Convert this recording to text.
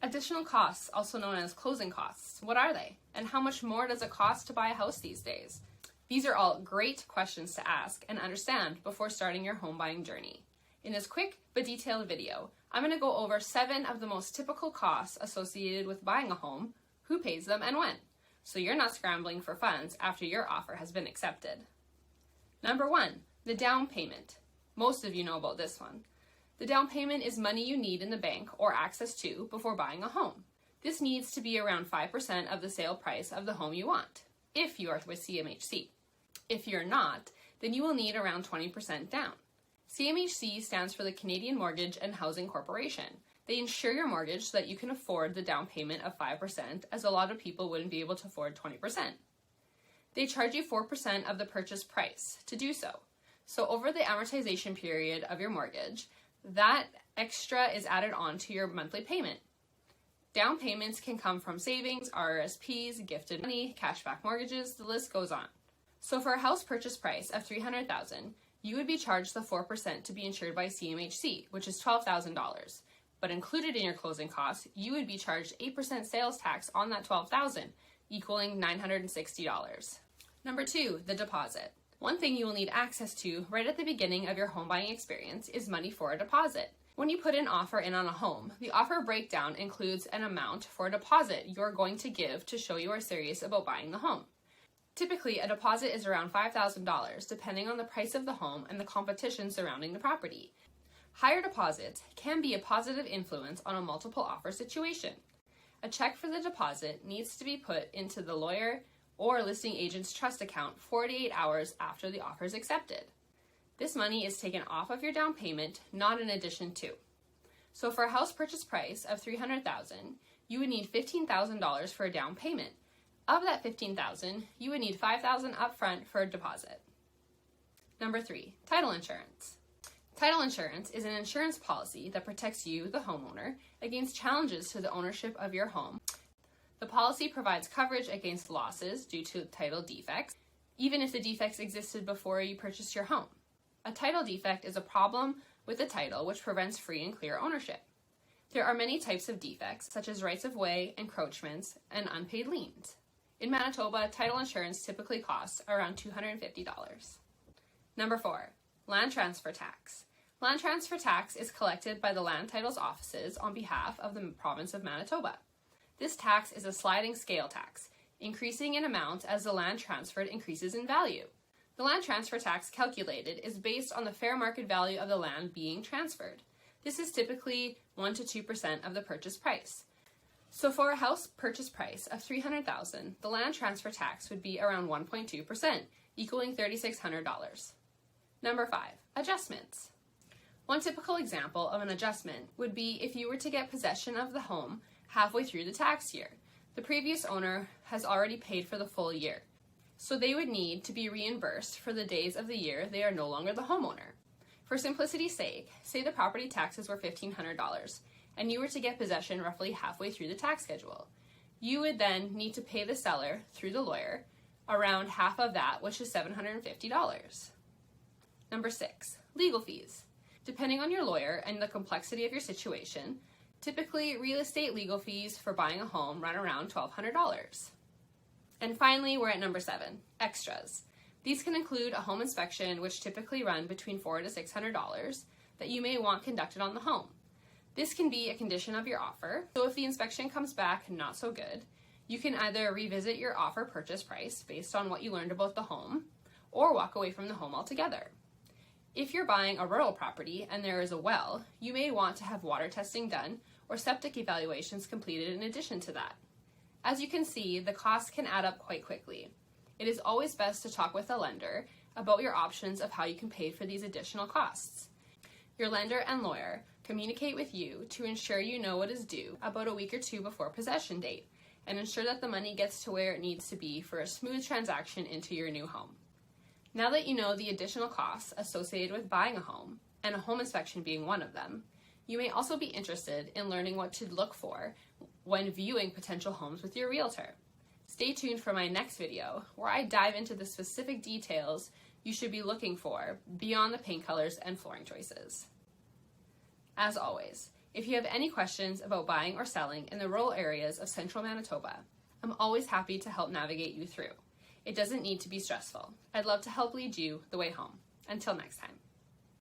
Additional costs, also known as closing costs, what are they? And how much more does it cost to buy a house these days? These are all great questions to ask and understand before starting your home buying journey. In this quick but detailed video, I'm going to go over 7 of the most typical costs associated with buying a home, who pays them, and when, so you're not scrambling for funds after your offer has been accepted. Number 1, the down payment. Most of you know about this one. The down payment is money you need in the bank or access to before buying a home. This needs to be around 5% of the sale price of the home you want, if you are with CMHC. If you're not, then you will need around 20% down. CMHC stands for the Canadian Mortgage and Housing Corporation. They insure your mortgage so that you can afford the down payment of 5%, as a lot of people wouldn't be able to afford 20%. They charge you 4% of the purchase price to do so. So over the amortization period of your mortgage, that extra is added on to your monthly payment. Down payments can come from savings, RRSPs, gifted money, cashback mortgages, the list goes on. So for a house purchase price of $300,000, you would be charged the 4% to be insured by CMHC, which is $12,000. But included in your closing costs, you would be charged 8% sales tax on that $12,000, equaling $960. Number 2, the deposit. One thing you will need access to right at the beginning of your home buying experience is money for a deposit. When you put an offer in on a home, the offer breakdown includes an amount for a deposit you're going to give to show you are serious about buying the home. Typically, a deposit is around $5,000 depending on the price of the home and the competition surrounding the property. Higher deposits can be a positive influence on a multiple offer situation. A check for the deposit needs to be put into the lawyer or listing agent's trust account 48 hours after the offer is accepted. This money is taken off of your down payment, not in addition to. So for a house purchase price of $300,000, you would need $15,000 for a down payment. Of that $15,000, you would need $5,000 upfront for a deposit. Number 3, title insurance. Title insurance is an insurance policy that protects you, the homeowner, against challenges to the ownership of your home. The policy provides coverage against losses due to title defects, even if the defects existed before you purchased your home. A title defect is a problem with the title which prevents free and clear ownership. There are many types of defects, such as rights of way, encroachments, and unpaid liens. In Manitoba, title insurance typically costs around $250. Number 4, land transfer tax. Land transfer tax is collected by the land titles offices on behalf of the province of Manitoba. This tax is a sliding scale tax, increasing in amount as the land transferred increases in value. The land transfer tax calculated is based on the fair market value of the land being transferred. This is typically 1 to 2% of the purchase price. So for a house purchase price of $300,000, the land transfer tax would be around 1.2%, equaling $3,600. Number 5, adjustments. One typical example of an adjustment would be if you were to get possession of the home halfway through the tax year. The previous owner has already paid for the full year, so they would need to be reimbursed for the days of the year they are no longer the homeowner. For simplicity's sake, say the property taxes were $1,500 and you were to get possession roughly halfway through the tax schedule. You would then need to pay the seller, through the lawyer, around half of that, which is $750. Number 6, legal fees. Depending on your lawyer and the complexity of your situation, typically real estate legal fees for buying a home run around $1,200. And finally, we're at number 7, extras. These can include a home inspection, which typically run between $400 to $600 that you may want conducted on the home. This can be a condition of your offer, so if the inspection comes back not so good, you can either revisit your offer purchase price based on what you learned about the home, or walk away from the home altogether. If you're buying a rural property and there is a well, you may want to have water testing done or septic evaluations completed in addition to that. As you can see, the costs can add up quite quickly. It is always best to talk with a lender about your options of how you can pay for these additional costs. Your lender and lawyer communicate with you to ensure you know what is due about a week or 2 before possession date, and ensure that the money gets to where it needs to be for a smooth transaction into your new home. Now that you know the additional costs associated with buying a home, and a home inspection being one of them, you may also be interested in learning what to look for when viewing potential homes with your realtor. Stay tuned for my next video where I dive into the specific details you should be looking for beyond the paint colors and flooring choices. As always, If you have any questions about buying or selling in the rural areas of central Manitoba, I'm always happy to help navigate you through. It doesn't need to be stressful. I'd love to help lead you the way home. Until next time.